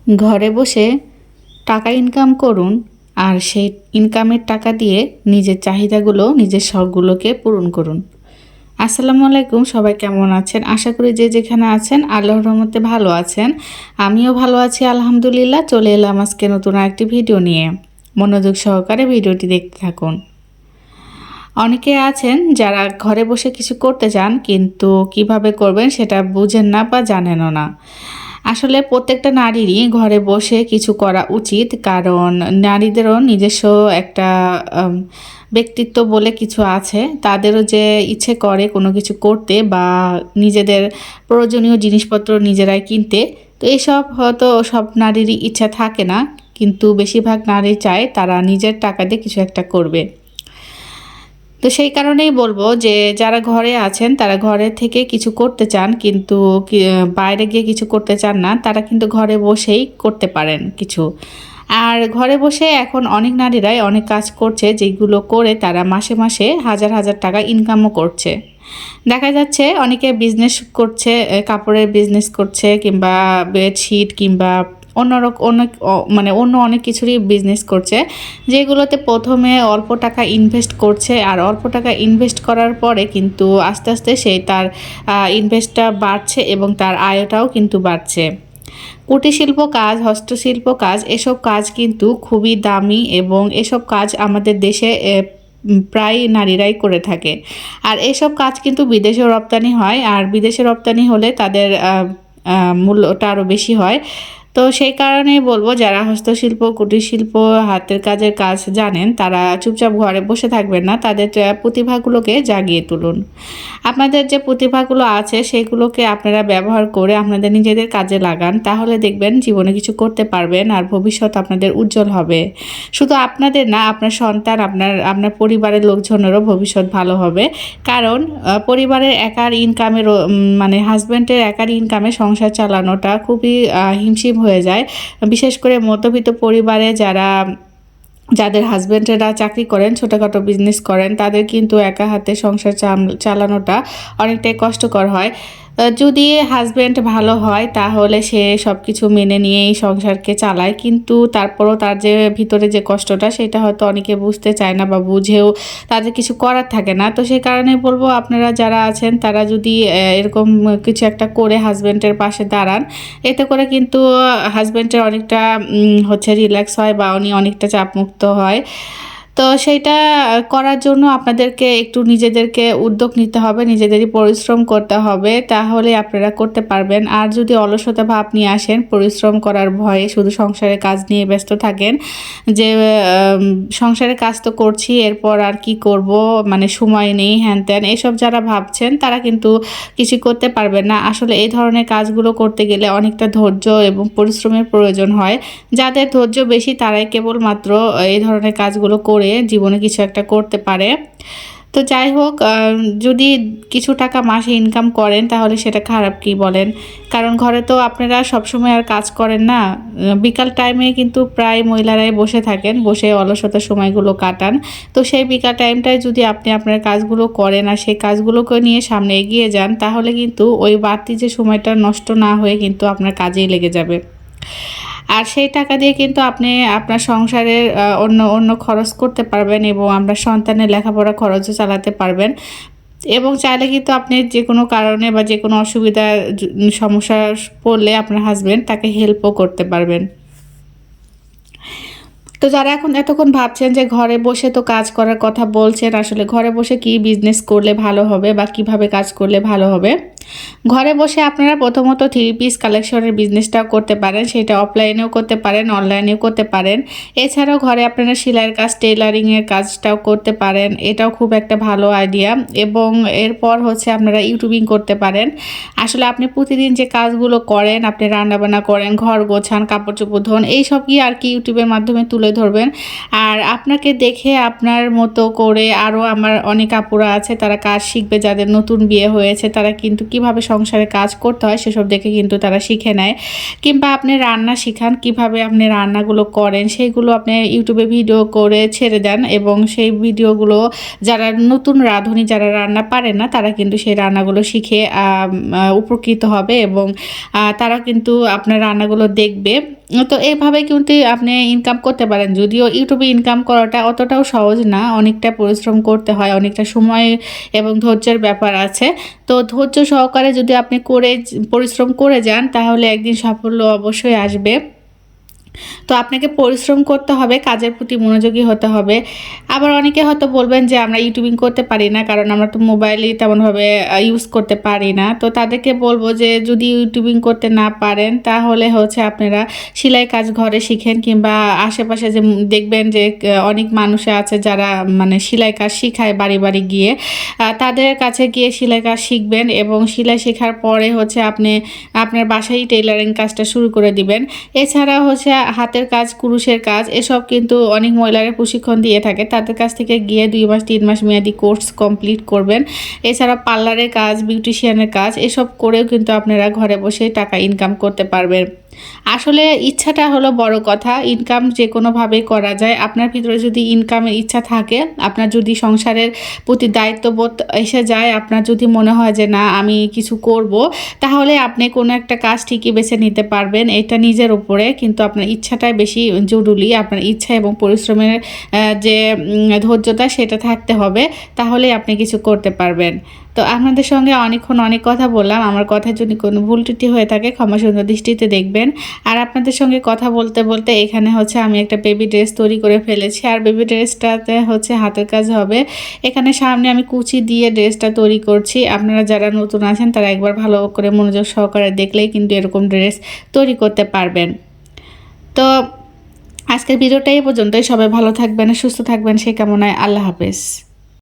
ঘরে বসে টাকা ইনকাম করুন আর সেই ইনকামের টাকা দিয়ে নিজের চাহিদাগুলো, নিজের শখগুলোকে পূরণ করুন। আসসালামু আলাইকুম, সবাই কেমন আছেন? আশা করি যে যেখানে আছেন আল্লাহর রহমতে ভালো আছেন। আমিও ভালো আছি আলহামদুলিল্লাহ। চলে এলাম আজকে নতুন আরেকটি ভিডিও নিয়ে। মনোযোগ সহকারে ভিডিওটি দেখতে থাকুন। অনেকে আছেন যারা ঘরে বসে কিছু করতে চান, কিন্তু কিভাবে করবেন সেটা বুঝেন না বা জানেনও না। আসলে প্রত্যেকটা নারীরই ঘরে বসে কিছু করা উচিত, কারণ নারীদেরও নিজস্ব একটা ব্যক্তিত্ব বলে কিছু আছে। তাদেরও যে ইচ্ছে করে কোনো কিছু করতে বা নিজেদের প্রয়োজনীয় জিনিসপত্র নিজেরাই কিনতে, তো এইসব হয়তো সব নারীরই ইচ্ছা থাকে না, কিন্তু বেশিরভাগ নারী চায় তারা নিজের টাকা দিয়ে কিছু একটা করবে। তো সেই কারণেই বলবো যে যারা ঘরে আছেন, তারা ঘরে থেকে কিছু করতে চান কিন্তু বাইরে গিয়ে কিছু করতে চান না, তারা কিন্তু ঘরে বসেই করতে পারেন কিছু। আর ঘরে বসে এখন অনেক নারীরাই অনেক কাজ করছে, যেগুলো করে তারা মাসে মাসে হাজার হাজার টাকা ইনকামও করছে। দেখা যাচ্ছে অনেকে বিজনেস করছে, কাপড়ের বিজনেস করছে, কিংবা বেডশিট, কিংবা অন্য অনেক কিছুরই বিজনেস করছে, যেগুলোতে প্রথমে অল্প টাকা ইনভেস্ট করছে। আর অল্প টাকা ইনভেস্ট করার পরে কিন্তু আস্তে আস্তে সেই তার ইনভেস্টটা বাড়ছে এবং তার আয়টাও কিন্তু বাড়ছে। কুটিরশিল্প কাজ, হস্তশিল্প কাজ, এসব কাজ কিন্তু খুবই দামি এবং এসব কাজ আমাদের দেশে প্রায় নারীরাই করে থাকে। আর এসব কাজ কিন্তু বিদেশেও রপ্তানি হয়, আর বিদেশে রপ্তানি হলে তাদের মূল্যটা আরও বেশি হয়। তো সেই কারণেই বলবো, যারা হস্তশিল্প, কুটিরশিল্প, হাতের কাজের কাজ জানেন, তারা চুপচাপ ঘরে বসে থাকবেন না, তাদের প্রতিভাগুলোকে জাগিয়ে তুলুন। আপনাদের যে প্রতিভাগুলো আছে সেগুলোকে আপনারা ব্যবহার করে আপনাদের নিজেদের কাজে লাগান, তাহলে দেখবেন জীবনে কিছু করতে পারবেন আর ভবিষ্যৎ আপনাদের উজ্জ্বল হবে। শুধু আপনাদের না, আপনার সন্তান, আপনার পরিবারের লোকজনেরও ভবিষ্যৎ ভালো হবে। কারণ পরিবারের একার ইনকামের মানে হাজব্যান্ডের একার ইনকামে সংসার চালানোটা খুবই হিমশিম হয়ে যায়। বিশেষ করে মধ্যবিত্ত পরিবারে যাদের হাজব্যান্ডেরা চাকরি করেন, ছোটোখাটো বিজনেস করেন, তাদের কিন্তু একা হাতে সংসার চালানোটা অনেকটাই কষ্টকর হয়। যদি হাজব্যান্ড ভালো হয় তাহলে সে সব কিছু মেনে নিয়েই সংসারকে চালায়, কিন্তু তারপরও তার যে ভিতরে যে কষ্টটা, সেটা হয়তো অনেকে বুঝতে চায় না বা বুঝেও তাদের কিছু করার থাকে না। তো সেই কারণে বলবো, আপনারা যারা আছেন তারা যদি এরকম কিছু একটা করে হাজব্যান্ডের পাশে দাঁড়ান, এতে করে কিন্তু হাজব্যান্ডের অনেকটা রিল্যাক্স হয় বা উনি অনেকটা চাপমুক্ত হয়। তো সেইটা করার জন্য আপনাদেরকে একটু নিজেদেরকে উদ্যোগ নিতে হবে, নিজেদেরই পরিশ্রম করতে হবে, তাহলে আপনারা করতে পারবেন। আর যদি অলসতা ভাব নিয়ে আসেন, পরিশ্রম করার ভয়ে শুধু সংসারের কাজ নিয়ে ব্যস্ত থাকেন, যে সংসারের কাজ তো করছি, এরপর আর কি করব, মানে সময় নেই, হ্যান ত্যান, এসব যারা ভাবছেন তারা কিন্তু কিছু করতে পারবেন না। আসলে এই ধরনের কাজগুলো করতে গেলে অনেকটা ধৈর্য এবং পরিশ্রমের প্রয়োজন হয়। যাদের ধৈর্য বেশি তারাই কেবলমাত্র এই ধরনের কাজগুলো করে জীবনে কিছু একটা করতে পারে। তো যাই হোক, যদি কিছু টাকা মাসে ইনকাম করেন তাহলে সেটা খারাপ কি বলেন? কারণ ঘরে তো আপনারা সবসময় আর কাজ করেন না। বিকাল টাইমে কিন্তু প্রায় মহিলারাই বসে থাকেন, বসে অলসতার সময়গুলো কাটান। তো সেই বিকাল টাইমটায় যদি আপনি আপনার কাজগুলো করেন আর সেই কাজগুলোকে নিয়ে সামনে এগিয়ে যান, তাহলে কিন্তু ওই বাড়তি যে সময়টা নষ্ট না হয়ে কিন্তু আপনার কাজেই লেগে যাবে। আর সেই টাকা দিয়ে কিন্তু আপনি আপনার সংসারের অন্য অন্য খরচ করতে পারবেন এবং আপনার সন্তানের লেখাপড়া খরচও চালাতে পারবেন। এবং চাইলে কিন্তু আপনি যে কোনো কারণে বা যে কোনো সমস্যা পড়লে আপনার হাজব্যান্ড তাকে হেল্পও করতে পারবেন। তো যারা এতক্ষণ ভাবছেন যে ঘরে বসে তো কাজ করার কথা বলছেন, আসলে ঘরে বসে কি বিজনেস করলে ভালো হবে বা কিভাবে কাজ করলে ভালো হবে, ঘরে বসে আপনারা প্রথমত 3 পিস কালেকশনের বিজনেসটাও করতে পারেন। সেটা অফলাইনেও করতে পারেন, অনলাইনেও করতে পারেন। এছাড়াও ঘরে আপনারা সেলাইয়ের কাজ, টেলারিংয়ের কাজটাও করতে পারেন, এটাও খুব একটা ভালো আইডিয়া। এবং এরপর আপনারা ইউটিউবিং করতে পারেন। আসলে আপনি প্রতিদিন যে কাজগুলো করেন, আপনি রান্নাবান্না করেন, ঘর গোছান, কাপড় চোপড় ধোন, এইসব কি আর কি ইউটিউবের মাধ্যমে তুলে ধরবেন। আর আপনাকে দেখে আপনার মতো করে আরও আমার অনেক আপুরা আছে, তারা কাজ শিখবে, যাদের নতুন বিয়ে হয়েছে তারা কিন্তু কিভাবে সংসারে কাজ করতে হয় সেসব দেখে কিন্তু তারা শিখে নেয়। কিংবা আপনি রান্না শিখান, কিভাবে আপনি রান্নাগুলো করেন সেইগুলো আপনি ইউটিউবে ভিডিও করে ছেড়ে দেন, এবং সেই ভিডিওগুলো যারা নতুন রাঁধুনি, যারা রান্না পারে না, তারা কিন্তু সেই রান্নাগুলো শিখে উপকৃত হবে, এবং তারা কিন্তু আপনার রান্নাগুলো দেখবে। তো এইভাবে কিন্তু আপনি ইনকাম করতে পারেন। যদিও ইউটিউবে ইনকাম করাটা অতটাও সহজ না, অনেকটা পরিশ্রম করতে হয়, অনেকটা সময় এবং ধৈর্যের ব্যাপার আছে। তো ধৈর্য সহকারে যদি আপনি পরিশ্রম করে যান, তাহলে একদিন সাফল্য অবশ্যই আসবে। তো আপনাকে পরিশ্রম করতে হবে, কাজের প্রতি মনোযোগী হতে হবে। আবার অনেকে হয়তো বলবেন যে আমরা ইউটিউবিং করতে পারি না, কারণ আমরা তো মোবাইলই তেমনভাবে ইউজ করতে পারি না। তো তাদেরকে বলবো যে যদি ইউটিউবিং করতে না পারেন, তাহলে হচ্ছে আপনারা সেলাই কাজ ঘরে শিখেন, কিংবা আশেপাশে যে দেখবেন যে অনেক মানুষ আছে যারা মানে সেলাই কাজ শিখায় বাড়ি বাড়ি গিয়ে, তাদের কাছে গিয়ে সেলাই কাজ শিখবেন, এবং সেলাই শেখার পরে হচ্ছে আপনি আপনার বাসায় টেইলারিং কাজটা শুরু করে দিবেন। এছাড়া হচ্ছে হাতের কাজ, কুরুশের কাজ, এসব কিন্তু অনেক মহিলারা প্রশিক্ষণ দিয়ে থাকে। তাদের কাছ থেকে গিয়ে 2 মাস 3 মাস মেয়াদি কোর্স কমপ্লিট করবেন। এছাড়া পার্লারের কাজ, বিউটিশিয়ানের কাজ, এসব করেও কিন্তু আপনারা ঘরে বসে টাকা ইনকাম করতে পারবেন। আসলে ইচ্ছাটা হলো বড় কথা। ইনকাম যে কোনোভাবেই করা যায়। আপনার ভিতরে যদি ইনকামের ইচ্ছা থাকে, আপনার যদি সংসারের প্রতি দায়িত্ববোধ এসে যায়, আপনার যদি মনে হয় যে না আমি কিছু করব, তাহলে আপনি কোনো একটা কাজ ঠিকই বেছে নিতে পারবেন। এটা নিজের উপরে, কিন্তু আপনার ইচ্ছাটাই বেশি জরুরি। আপনার ইচ্ছা এবং পরিশ্রমের যে ধৈর্যতা, সেটা থাকতে হবে, তাহলেই আপনি কিছু করতে পারবেন। তো আপনাদের সঙ্গে অনেকক্ষণ অনেক কথা বললাম। আমার কথার যদি কোনো ভুল ত্রুটি হয়ে থাকে ক্ষমা সুন্দর দৃষ্টিতে দেখবেন। আর আপনাদের সঙ্গে কথা বলতে বলতে এখানে হচ্ছে আমি একটা বেবি ড্রেস তৈরি করে ফেলেছি, আর বেবি ড্রেসটাতে হচ্ছে হাতের কাজ হবে। এখানে সামনে আমি কুচি দিয়ে ড্রেসটা তৈরি করছি। আপনারা যারা নতুন আছেন তারা একবার ভালো করে মনোযোগ সহকারে দেখলেই কিন্তু এরকম ড্রেস তৈরি করতে পারবেন। তো আজকের ভিডিওটা এই পর্যন্তই। সবাই ভালো থাকবেন, সুস্থ থাকবেন সেই কামনায়। আল্লাহ হাফেজ।